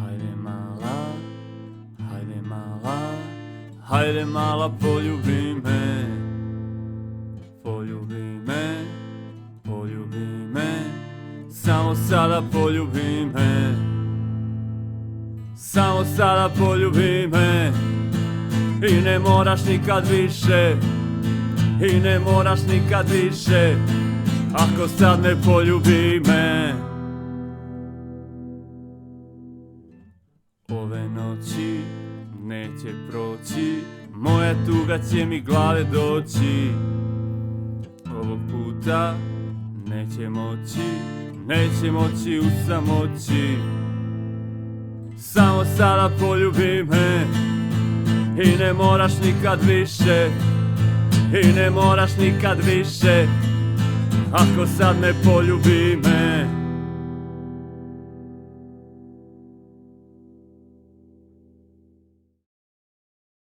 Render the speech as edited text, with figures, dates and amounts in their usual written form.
Hajde mala, hajde mala, hajde mala poljubi me. Poljubi me, poljubi me, samo sada poljubi me. Samo sada poljubi me. I ne moraš nikad više, i ne moraš nikad više, ako sad ne poljubi me. Ove noći neće proći, moja tuga će mi glave doći. Ovog puta neće moći u samoći. Samo sada poljubi me. I ne moraš nikad više, i ne moraš nikad više, ako sad ne poljubi me.